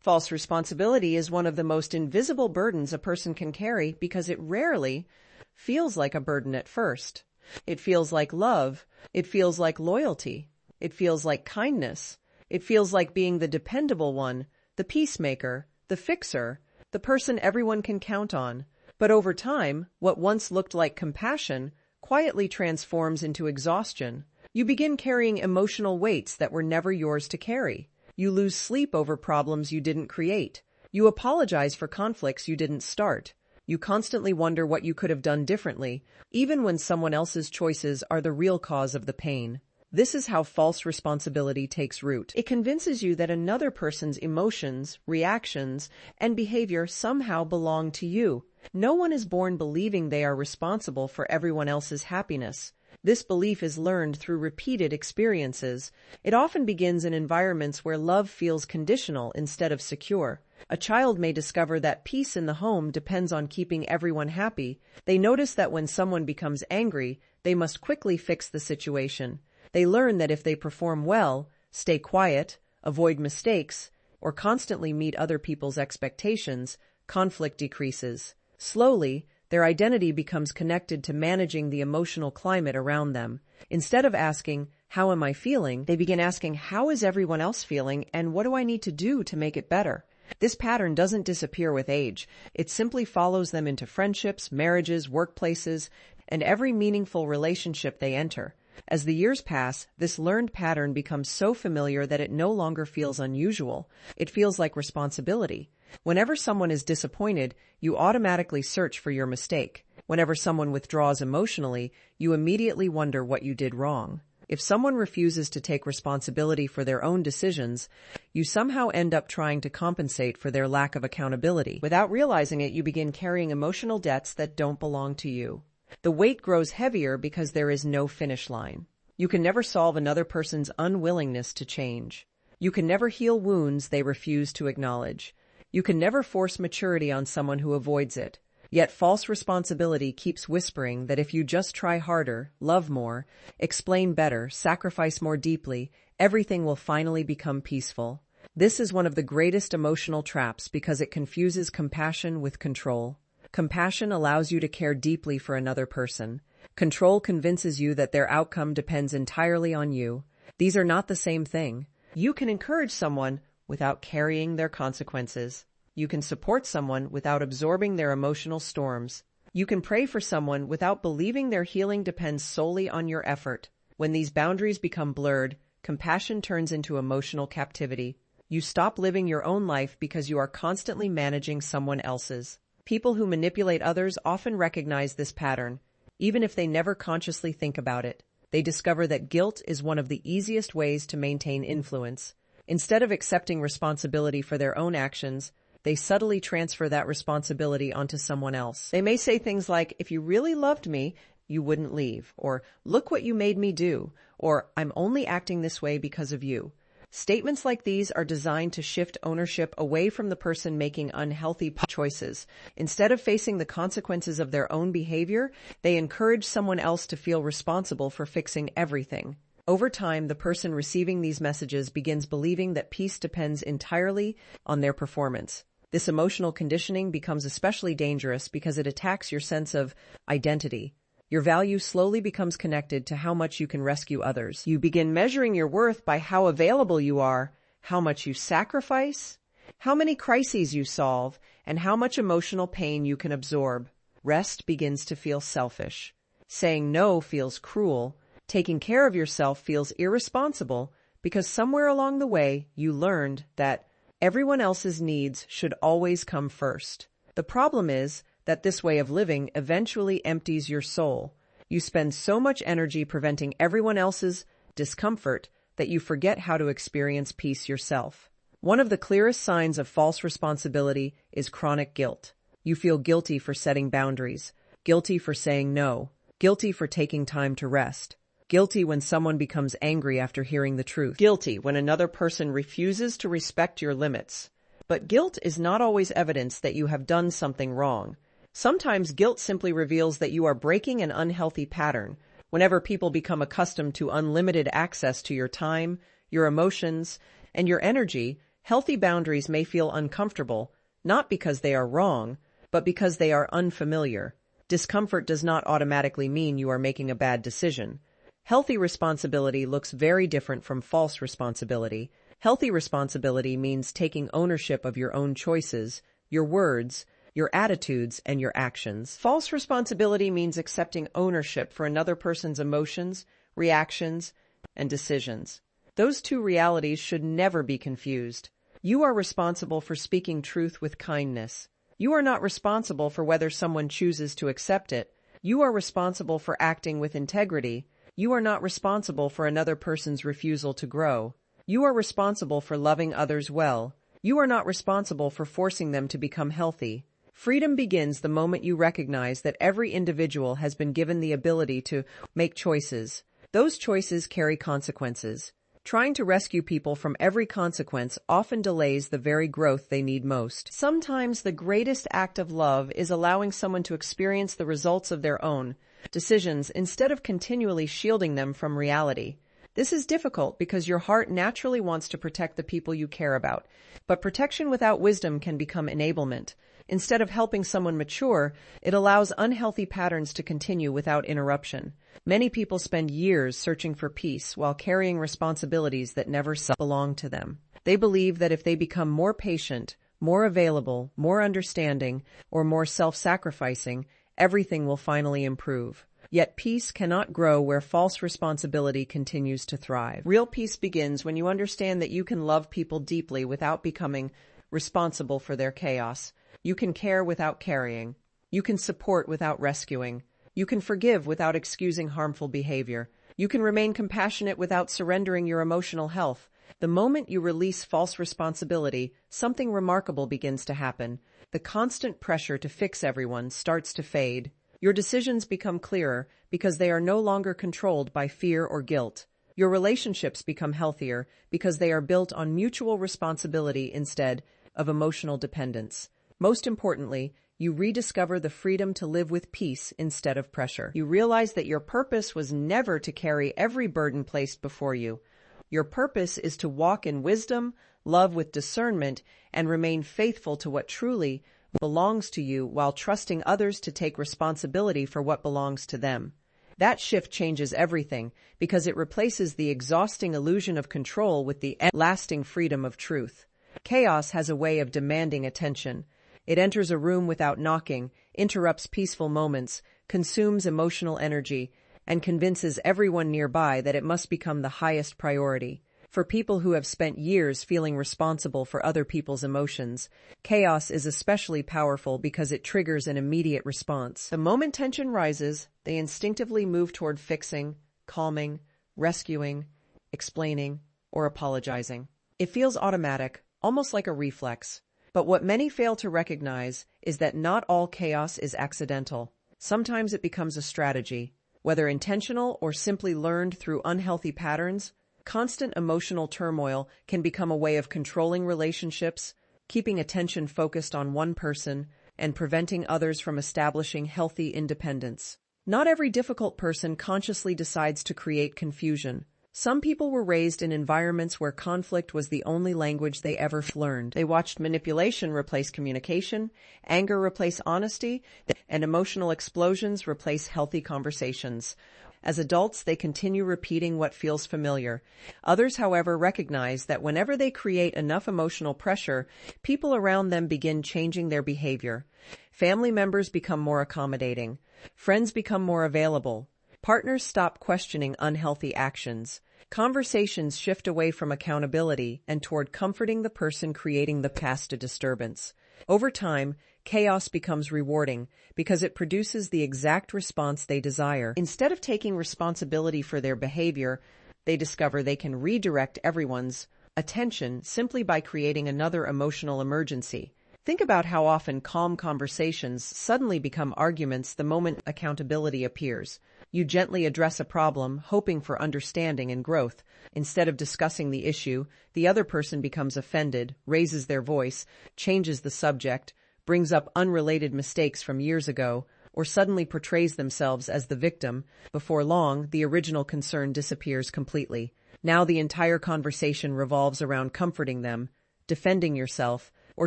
False responsibility is one of the most invisible burdens a person can carry because it rarely feels like a burden at first. It feels like love. It feels like loyalty. It feels like kindness. It feels like being the dependable one, the peacemaker, the fixer, the person everyone can count on. But over time, what once looked like compassion quietly transforms into exhaustion. You begin carrying emotional weights that were never yours to carry. You lose sleep over problems you didn't create. You apologize for conflicts you didn't start. You constantly wonder what you could have done differently, even when someone else's choices are the real cause of the pain. This is how false responsibility takes root. It convinces you that another person's emotions, reactions, and behavior somehow belong to you. No one is born believing they are responsible for everyone else's happiness. This belief is learned through repeated experiences. It often begins in environments where love feels conditional instead of secure. A child may discover that peace in the home depends on keeping everyone happy. They notice that when someone becomes angry, they must quickly fix the situation. They learn that if they perform well, stay quiet, avoid mistakes, or constantly meet other people's expectations, conflict decreases. Slowly, their identity becomes connected to managing the emotional climate around them. Instead of asking, "How am I feeling?" they begin asking, "How is everyone else feeling, and what do I need to do to make it better?" This pattern doesn't disappear with age. It simply follows them into friendships, marriages, workplaces, and every meaningful relationship they enter. As the years pass, this learned pattern becomes so familiar that it no longer feels unusual. It feels like responsibility. Whenever someone is disappointed, you automatically search for your mistake. Whenever someone withdraws emotionally, you immediately wonder what you did wrong. If someone refuses to take responsibility for their own decisions, you somehow end up trying to compensate for their lack of accountability. Without realizing it, you begin carrying emotional debts that don't belong to you. The weight grows heavier because there is no finish line. You can never solve another person's unwillingness to change. You can never heal wounds they refuse to acknowledge. You can never force maturity on someone who avoids it. Yet false responsibility keeps whispering that if you just try harder, love more, explain better, sacrifice more deeply, everything will finally become peaceful. This is one of the greatest emotional traps because it confuses compassion with control. Compassion allows you to care deeply for another person. Control convinces you that their outcome depends entirely on you. These are not the same thing. You can encourage someone without carrying their consequences. You can support someone without absorbing their emotional storms. You can pray for someone without believing their healing depends solely on your effort. When these boundaries become blurred, compassion turns into emotional captivity. You stop living your own life because you are constantly managing someone else's. People who manipulate others often recognize this pattern, even if they never consciously think about it. They discover that guilt is one of the easiest ways to maintain influence. Instead of accepting responsibility for their own actions, they subtly transfer that responsibility onto someone else. They may say things like, "If you really loved me, you wouldn't leave," or "Look what you made me do," or "I'm only acting this way because of you." Statements like these are designed to shift ownership away from the person making unhealthy choices. Instead of facing the consequences of their own behavior, they encourage someone else to feel responsible for fixing everything. Over time, the person receiving these messages begins believing that peace depends entirely on their performance. This emotional conditioning becomes especially dangerous because it attacks your sense of identity. Your value slowly becomes connected to how much you can rescue others. You begin measuring your worth by how available you are, how much you sacrifice, how many crises you solve, and how much emotional pain you can absorb. Rest begins to feel selfish. Saying no feels cruel. Taking care of yourself feels irresponsible because somewhere along the way you learned that everyone else's needs should always come first. The problem is that this way of living eventually empties your soul. You spend so much energy preventing everyone else's discomfort that you forget how to experience peace yourself. One of the clearest signs of false responsibility is chronic guilt. You feel guilty for setting boundaries, guilty for saying no, guilty for taking time to rest, guilty when someone becomes angry after hearing the truth, guilty when another person refuses to respect your limits. But guilt is not always evidence that you have done something wrong. Sometimes guilt simply reveals that you are breaking an unhealthy pattern. Whenever people become accustomed to unlimited access to your time, your emotions, and your energy, Healthy boundaries may feel uncomfortable, not because they are wrong, but because they are unfamiliar. Discomfort does not automatically mean you are making a bad decision. Healthy responsibility looks very different from false responsibility. Healthy responsibility means taking ownership of your own choices, your words, your attitudes, and your actions. False responsibility means accepting ownership for another person's emotions, reactions, and decisions. Those two realities should never be confused. You are responsible for speaking truth with kindness. You are not responsible for whether someone chooses to accept it. You are responsible for acting with integrity. You are not responsible for another person's refusal to grow. You are responsible for loving others well. You are not responsible for forcing them to become healthy. Freedom begins the moment you recognize that every individual has been given the ability to make choices. Those choices carry consequences. Trying to rescue people from every consequence often delays the very growth they need most. Sometimes the greatest act of love is allowing someone to experience the results of their own decisions instead of continually shielding them from reality. This is difficult because your heart naturally wants to protect the people you care about, but protection without wisdom can become enablement. Instead of helping someone mature, it allows unhealthy patterns to continue without interruption. Many people spend years searching for peace while carrying responsibilities that never belong to them. They believe that if they become more patient, more available, more understanding, or more self-sacrificing, everything will finally improve. Yet peace cannot grow where false responsibility continues to thrive. Real peace begins when you understand that you can love people deeply without becoming responsible for their chaos. You can care without carrying. You can support without rescuing. You can forgive without excusing harmful behavior. You can remain compassionate without surrendering your emotional health. The moment you release false responsibility, something remarkable begins to happen. The constant pressure to fix everyone starts to fade. Your decisions become clearer because they are no longer controlled by fear or guilt. Your relationships become healthier because they are built on mutual responsibility instead of emotional dependence. Most importantly, you rediscover the freedom to live with peace instead of pressure. You realize that your purpose was never to carry every burden placed before you. Your purpose is to walk in wisdom, love with discernment, and remain faithful to what truly belongs to you while trusting others to take responsibility for what belongs to them. That shift changes everything because it replaces the exhausting illusion of control with the lasting freedom of truth. Chaos has a way of demanding attention. It enters a room without knocking, interrupts peaceful moments, consumes emotional energy, and convinces everyone nearby that it must become the highest priority. For people who have spent years feeling responsible for other people's emotions, chaos is especially powerful because it triggers an immediate response. The moment tension rises, they instinctively move toward fixing, calming, rescuing, explaining, or apologizing. It feels automatic, almost like a reflex. But what many fail to recognize is that not all chaos is accidental. Sometimes it becomes a strategy. Whether intentional or simply learned through unhealthy patterns, constant emotional turmoil can become a way of controlling relationships, keeping attention focused on one person, and preventing others from establishing healthy independence. Not every difficult person consciously decides to create confusion. Some people were raised in environments where conflict was the only language they ever learned. They watched manipulation replace communication, anger replace honesty, and emotional explosions replace healthy conversations. As adults, they continue repeating what feels familiar. Others, however, recognize that whenever they create enough emotional pressure, people around them begin changing their behavior. Family members become more accommodating. Friends become more available. Partners stop questioning unhealthy actions. Conversations shift away from accountability and toward comforting the person creating the past disturbance. Over time, chaos becomes rewarding because it produces the exact response they desire. Instead of taking responsibility for their behavior, they discover they can redirect everyone's attention simply by creating another emotional emergency. Think about how often calm conversations suddenly become arguments the moment accountability appears. You gently address a problem, hoping for understanding and growth. Instead of discussing the issue, the other person becomes offended, raises their voice, changes the subject, brings up unrelated mistakes from years ago, or suddenly portrays themselves as the victim. Before long, the original concern disappears completely. Now the entire conversation revolves around comforting them, defending yourself, or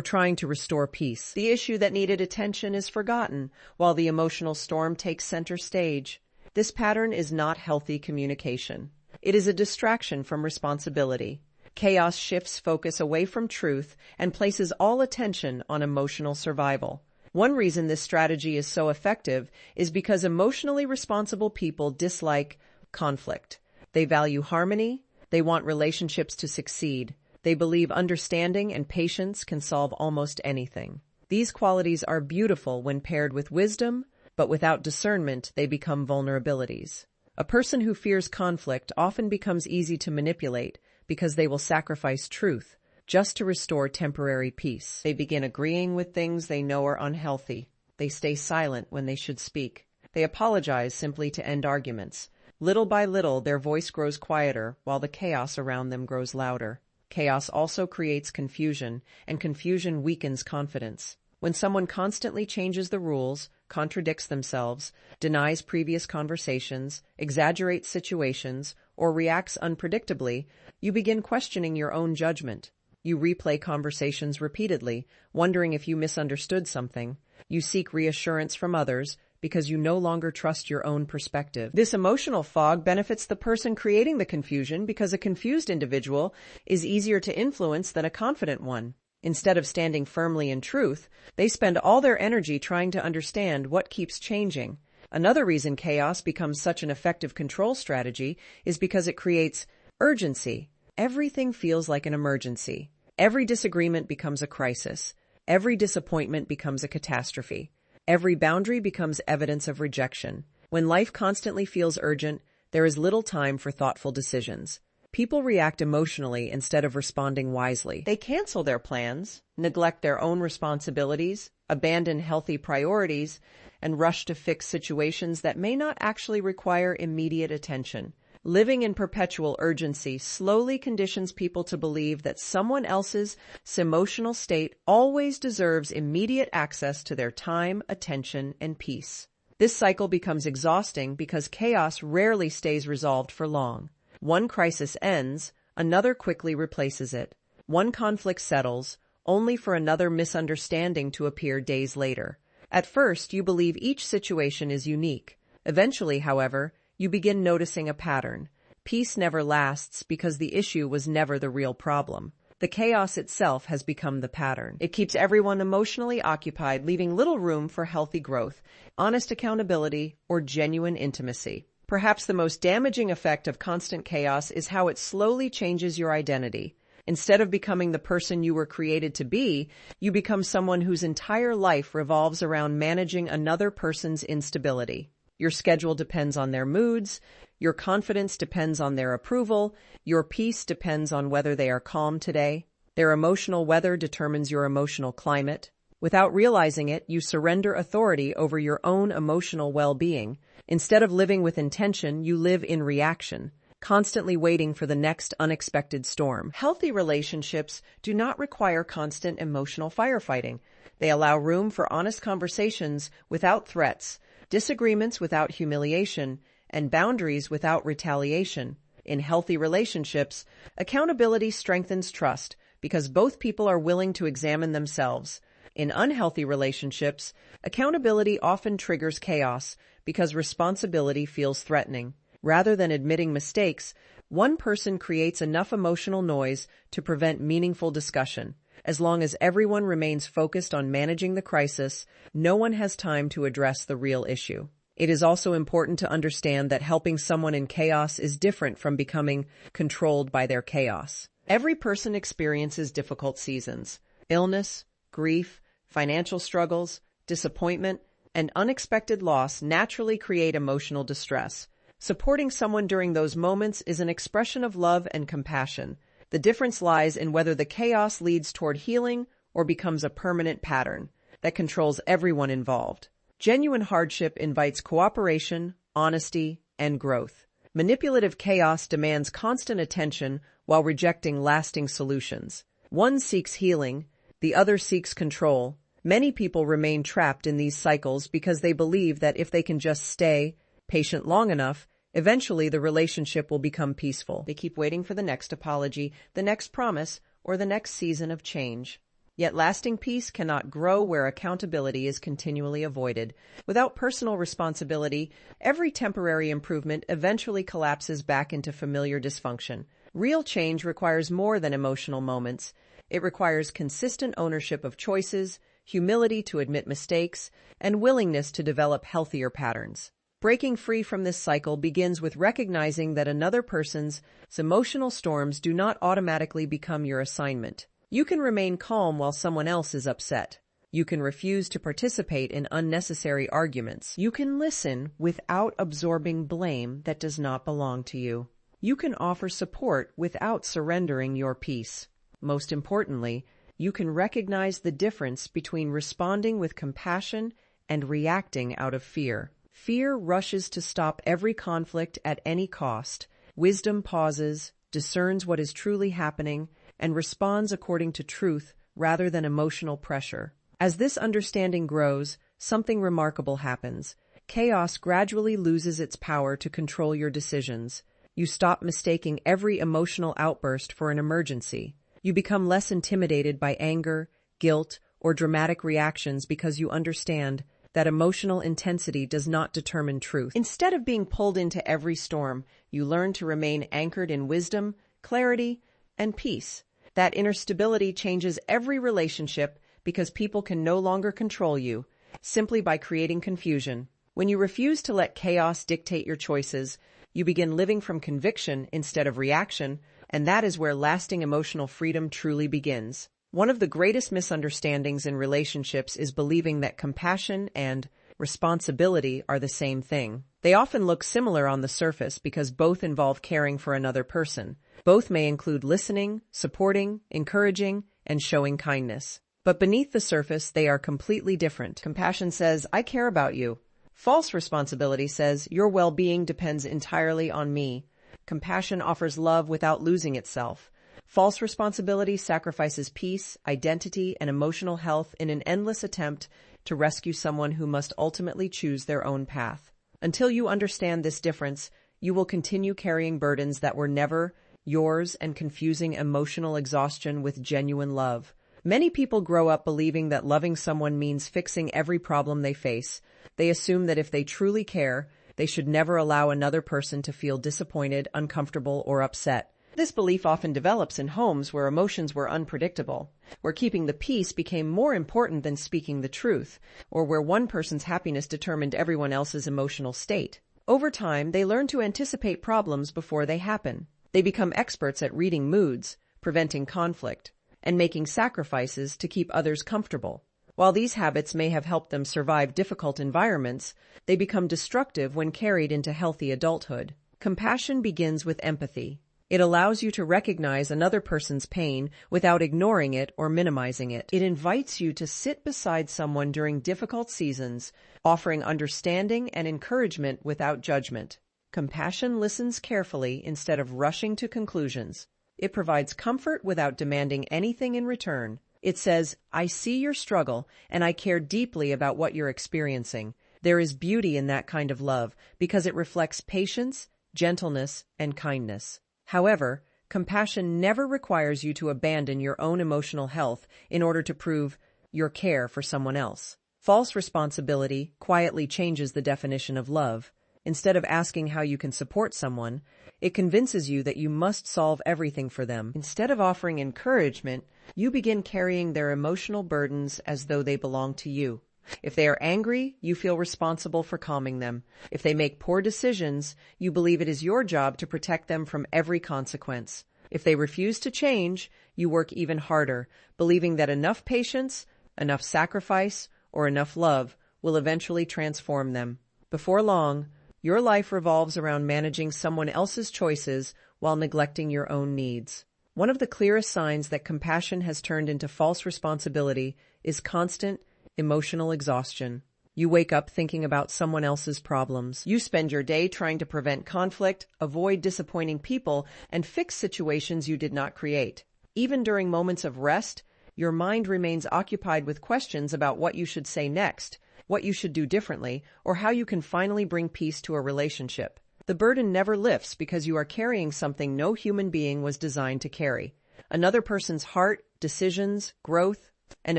trying to restore peace. The issue that needed attention is forgotten, while the emotional storm takes center stage. This pattern is not healthy communication. It is a distraction from responsibility. Chaos shifts focus away from truth and places all attention on emotional survival. One reason this strategy is so effective is because emotionally responsible people dislike conflict. They value harmony. They want relationships to succeed. They believe understanding and patience can solve almost anything. These qualities are beautiful when paired with wisdom, but without discernment, they become vulnerabilities. A person who fears conflict often becomes easy to manipulate because they will sacrifice truth just to restore temporary peace. They begin agreeing with things they know are unhealthy. They stay silent when they should speak. They apologize simply to end arguments. Little by little, their voice grows quieter while the chaos around them grows louder. Chaos also creates confusion, and confusion weakens confidence. When someone constantly changes the rules, contradicts themselves, denies previous conversations, exaggerates situations, or reacts unpredictably, you begin questioning your own judgment. You replay conversations repeatedly, wondering if you misunderstood something. You seek reassurance from others because you no longer trust your own perspective. This emotional fog benefits the person creating the confusion because a confused individual is easier to influence than a confident one. Instead of standing firmly in truth, they spend all their energy trying to understand what keeps changing. Another reason chaos becomes such an effective control strategy is because it creates urgency. Everything feels like an emergency. Every disagreement becomes a crisis. Every disappointment becomes a catastrophe. Every boundary becomes evidence of rejection. When life constantly feels urgent, there is little time for thoughtful decisions. People react emotionally instead of responding wisely. They cancel their plans, neglect their own responsibilities, abandon healthy priorities, and rush to fix situations that may not actually require immediate attention. Living in perpetual urgency slowly conditions people to believe that someone else's emotional state always deserves immediate access to their time, attention, and peace. This cycle becomes exhausting because chaos rarely stays resolved for long. One crisis ends, another quickly replaces it. One conflict settles, only for another misunderstanding to appear days later. At first, you believe each situation is unique. Eventually, however, you begin noticing a pattern. Peace never lasts because the issue was never the real problem. The chaos itself has become the pattern. It keeps everyone emotionally occupied, leaving little room for healthy growth, honest accountability, or genuine intimacy. Perhaps the most damaging effect of constant chaos is how it slowly changes your identity. Instead of becoming the person you were created to be, you become someone whose entire life revolves around managing another person's instability. Your schedule depends on their moods, your confidence depends on their approval, your peace depends on whether they are calm today. Their emotional weather determines your emotional climate. Without realizing it, you surrender authority over your own emotional well-being. Instead of living with intention, you live in reaction, constantly waiting for the next unexpected storm. Healthy relationships do not require constant emotional firefighting. They allow room for honest conversations without threats, disagreements without humiliation, and boundaries without retaliation. In healthy relationships, accountability strengthens trust because both people are willing to examine themselves. In unhealthy relationships, accountability often triggers chaos because responsibility feels threatening. Rather than admitting mistakes, one person creates enough emotional noise to prevent meaningful discussion. As long as everyone remains focused on managing the crisis, no one has time to address the real issue. It is also important to understand that helping someone in chaos is different from becoming controlled by their chaos. Every person experiences difficult seasons. Illness, grief, financial struggles, disappointment, and unexpected loss naturally create emotional distress. Supporting someone during those moments is an expression of love and compassion. The difference lies in whether the chaos leads toward healing or becomes a permanent pattern that controls everyone involved. Genuine hardship invites cooperation, honesty, and growth. Manipulative chaos demands constant attention while rejecting lasting solutions. One seeks healing, the other seeks control. Many people remain trapped in these cycles because they believe that if they can just stay patient long enough, eventually the relationship will become peaceful. They keep waiting for the next apology, the next promise, or the next season of change. Yet lasting peace cannot grow where accountability is continually avoided. Without personal responsibility, every temporary improvement eventually collapses back into familiar dysfunction. Real change requires more than emotional moments. It requires consistent ownership of choices, humility to admit mistakes, and willingness to develop healthier patterns. Breaking free from this cycle begins with recognizing that another person's emotional storms do not automatically become your assignment. You can remain calm while someone else is upset. You can refuse to participate in unnecessary arguments. You can listen without absorbing blame that does not belong to you. You can offer support without surrendering your peace. Most importantly, you can recognize the difference between responding with compassion and reacting out of fear. Fear rushes to stop every conflict at any cost. Wisdom pauses, discerns what is truly happening, and responds according to truth rather than emotional pressure. As this understanding grows, something remarkable happens. Chaos gradually loses its power to control your decisions. You stop mistaking every emotional outburst for an emergency. You become less intimidated by anger, guilt, or dramatic reactions because you understand that emotional intensity does not determine truth. Instead of being pulled into every storm, you learn to remain anchored in wisdom, clarity, and peace. That inner stability changes every relationship because people can no longer control you simply by creating confusion. When you refuse to let chaos dictate your choices, you begin living from conviction instead of reaction, and that is where lasting emotional freedom truly begins. One of the greatest misunderstandings in relationships is believing that compassion and responsibility are the same thing. They often look similar on the surface because both involve caring for another person. Both may include listening, supporting, encouraging, and showing kindness. But beneath the surface, they are completely different. Compassion says, "I care about you." False responsibility says, "Your well-being depends entirely on me." Compassion offers love without losing itself. False responsibility sacrifices peace, identity, and emotional health in an endless attempt to rescue someone who must ultimately choose their own path. Until you understand this difference, you will continue carrying burdens that were never yours and confusing emotional exhaustion with genuine love. Many people grow up believing that loving someone means fixing every problem they face. They assume that if they truly care, they should never allow another person to feel disappointed, uncomfortable, or upset. This belief often develops in homes where emotions were unpredictable, where keeping the peace became more important than speaking the truth, or where one person's happiness determined everyone else's emotional state. Over time, they learn to anticipate problems before they happen. They become experts at reading moods, preventing conflict, and making sacrifices to keep others comfortable. While these habits may have helped them survive difficult environments, they become destructive when carried into healthy adulthood. Compassion begins with empathy. It allows you to recognize another person's pain without ignoring it or minimizing it. It invites you to sit beside someone during difficult seasons, offering understanding and encouragement without judgment. Compassion listens carefully instead of rushing to conclusions. It provides comfort without demanding anything in return. It says, "I see your struggle, and I care deeply about what you're experiencing." There is beauty in that kind of love because it reflects patience, gentleness, and kindness. However, compassion never requires you to abandon your own emotional health in order to prove your care for someone else. False responsibility quietly changes the definition of love. Instead of asking how you can support someone, it convinces you that you must solve everything for them. Instead of offering encouragement, you begin carrying their emotional burdens as though they belong to you. If they are angry, you feel responsible for calming them. If they make poor decisions, you believe it is your job to protect them from every consequence. If they refuse to change, you work even harder, believing that enough patience, enough sacrifice, or enough love will eventually transform them. Before long, your life revolves around managing someone else's choices while neglecting your own needs. One of the clearest signs that compassion has turned into false responsibility is constant emotional exhaustion. You wake up thinking about someone else's problems. You spend your day trying to prevent conflict, avoid disappointing people, and fix situations you did not create. Even during moments of rest, your mind remains occupied with questions about what you should say next, what you should do differently, or how you can finally bring peace to a relationship. The burden never lifts because you are carrying something no human being was designed to carry. Another person's heart, decisions, growth, and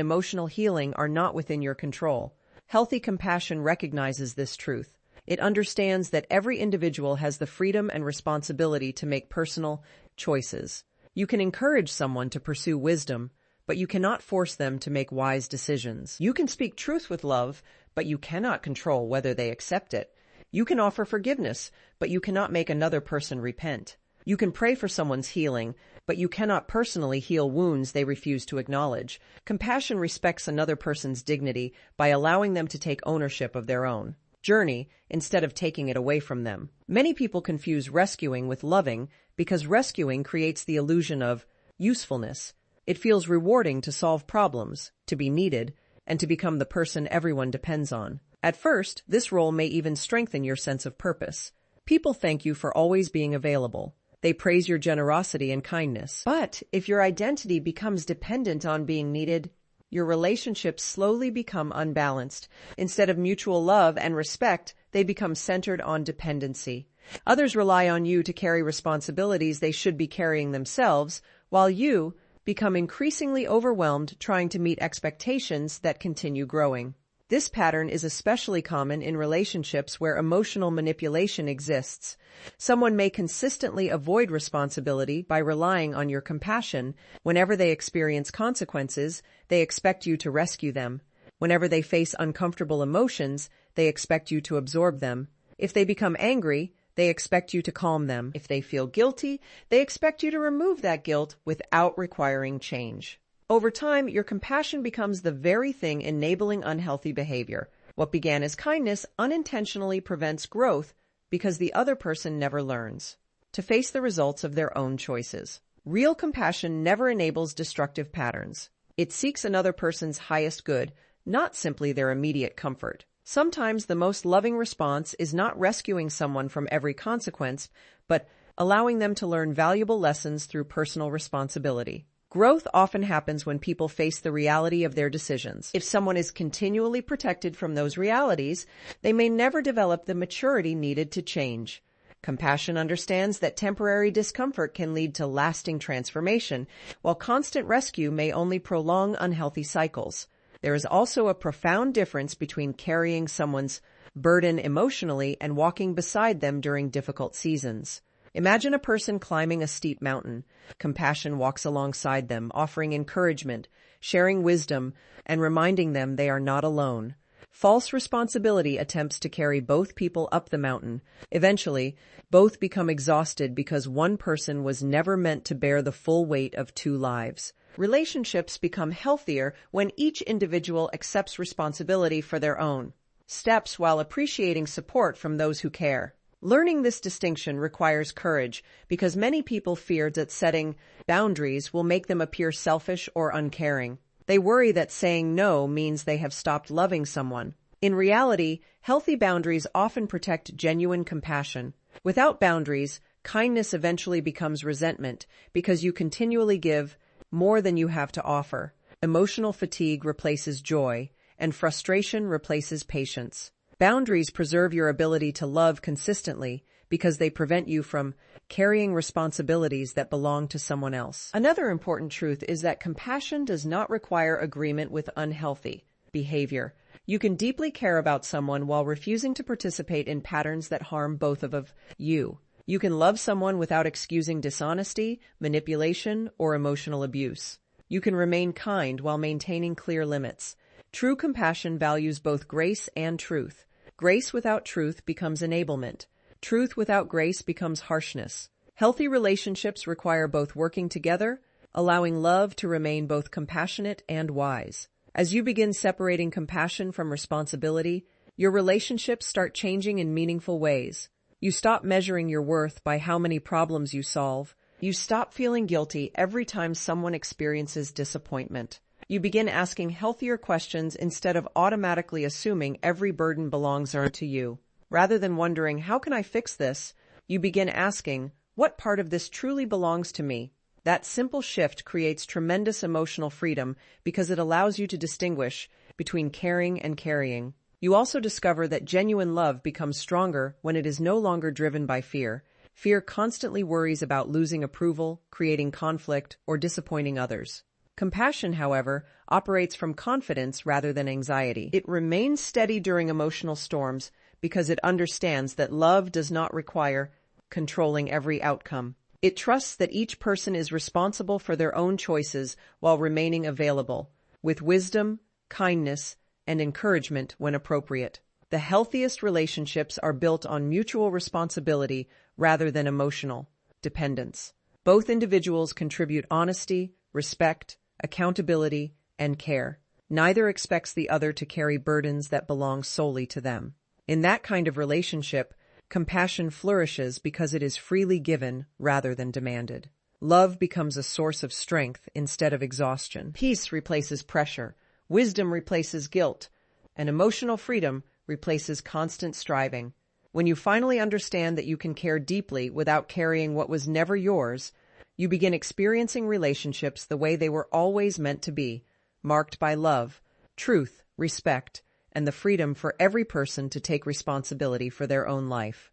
emotional healing are not within your control. Healthy compassion recognizes this truth. It understands that every individual has the freedom and responsibility to make personal choices. You can encourage someone to pursue wisdom, but you cannot force them to make wise decisions. You can speak truth with love, but you cannot control whether they accept it. You can offer forgiveness, but you cannot make another person repent. You can pray for someone's healing, but you cannot personally heal wounds they refuse to acknowledge. Compassion respects another person's dignity by allowing them to take ownership of their own journey instead of taking it away from them. Many people confuse rescuing with loving because rescuing creates the illusion of usefulness. It feels rewarding to solve problems, to be needed, and to become the person everyone depends on. At first, this role may even strengthen your sense of purpose. People thank you for always being available. They praise your generosity and kindness. But if your identity becomes dependent on being needed, your relationships slowly become unbalanced. Instead of mutual love and respect, they become centered on dependency. Others rely on you to carry responsibilities they should be carrying themselves, while you become increasingly overwhelmed trying to meet expectations that continue growing. This pattern is especially common in relationships where emotional manipulation exists. Someone may consistently avoid responsibility by relying on your compassion. Whenever they experience consequences, they expect you to rescue them. Whenever they face uncomfortable emotions, they expect you to absorb them. If they become angry, they expect you to calm them. If they feel guilty, they expect you to remove that guilt without requiring change. Over time, your compassion becomes the very thing enabling unhealthy behavior. What began as kindness unintentionally prevents growth because the other person never learns to face the results of their own choices. Real compassion never enables destructive patterns. It seeks another person's highest good, not simply their immediate comfort. Sometimes the most loving response is not rescuing someone from every consequence, but allowing them to learn valuable lessons through personal responsibility. Growth often happens when people face the reality of their decisions. If someone is continually protected from those realities, they may never develop the maturity needed to change. Compassion understands that temporary discomfort can lead to lasting transformation, while constant rescue may only prolong unhealthy cycles. There is also a profound difference between carrying someone's burden emotionally and walking beside them during difficult seasons. Imagine a person climbing a steep mountain. Compassion walks alongside them, offering encouragement, sharing wisdom, and reminding them they are not alone. False responsibility attempts to carry both people up the mountain. Eventually, both become exhausted because one person was never meant to bear the full weight of two lives. Relationships become healthier when each individual accepts responsibility for their own steps while appreciating support from those who care. Learning this distinction requires courage because many people fear that setting boundaries will make them appear selfish or uncaring. They worry that saying no means they have stopped loving someone. In reality, healthy boundaries often protect genuine compassion. Without boundaries, kindness eventually becomes resentment because you continually give more than you have to offer. Emotional fatigue replaces joy, and frustration replaces patience. Boundaries preserve your ability to love consistently because they prevent you from carrying responsibilities that belong to someone else. Another important truth is that compassion does not require agreement with unhealthy behavior. You can deeply care about someone while refusing to participate in patterns that harm both of you. You can love someone without excusing dishonesty, manipulation, or emotional abuse. You can remain kind while maintaining clear limits. True compassion values both grace and truth. Grace without truth becomes enablement. Truth without grace becomes harshness. Healthy relationships require both working together, allowing love to remain both compassionate and wise. As you begin separating compassion from responsibility, your relationships start changing in meaningful ways. You stop measuring your worth by how many problems you solve. You stop feeling guilty every time someone experiences disappointment. You begin asking healthier questions instead of automatically assuming every burden belongs to you. Rather than wondering, how can I fix this? You begin asking, what part of this truly belongs to me? That simple shift creates tremendous emotional freedom because it allows you to distinguish between caring and carrying. You also discover that genuine love becomes stronger when it is no longer driven by fear. Fear constantly worries about losing approval, creating conflict, or disappointing others. Compassion, however, operates from confidence rather than anxiety. It remains steady during emotional storms because it understands that love does not require controlling every outcome. It trusts that each person is responsible for their own choices while remaining available, with wisdom, kindness, and encouragement when appropriate. The healthiest relationships are built on mutual responsibility rather than emotional dependence. Both individuals contribute honesty, respect, accountability, and care. Neither expects the other to carry burdens that belong solely to them. In that kind of relationship, compassion flourishes because it is freely given rather than demanded. Love becomes a source of strength instead of exhaustion. Peace replaces pressure, wisdom replaces guilt, and emotional freedom replaces constant striving. When you finally understand that you can care deeply without carrying what was never yours, you begin experiencing relationships the way they were always meant to be, marked by love, truth, respect, and the freedom for every person to take responsibility for their own life.